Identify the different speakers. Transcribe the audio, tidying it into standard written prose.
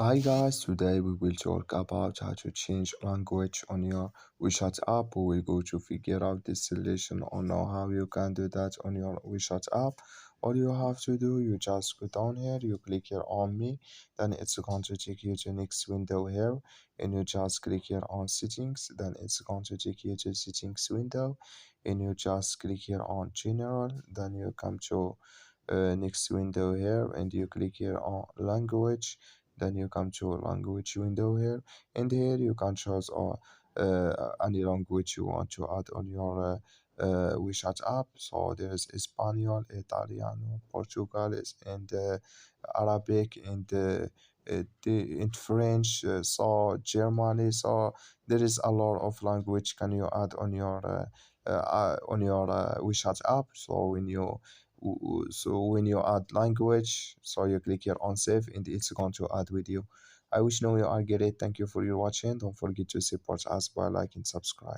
Speaker 1: Hi guys, today we will talk about how to change language on your WeChat app. We will go to figure out this solution or know how you can do that on your WeChat app. All you have to do, you just go down here, you click here on me, then it's going to take you to next window here, and you just click here on settings, then it's going to take you to settings window, and you just click here on general, then you come to next window here, and you click here on language, then you come to language window here, and here you can choose any language you want to add on your WeChat app. So there's Espanol, Italiano, Portuguese, and Arabic, and in French, so Germany. So there is a lot of language can you add on your WeChat app. So when you add language, so you click here on save, and it's going to add with you. I wish know you are get it. Thank you for your watching. Don't forget to support us by like and subscribe.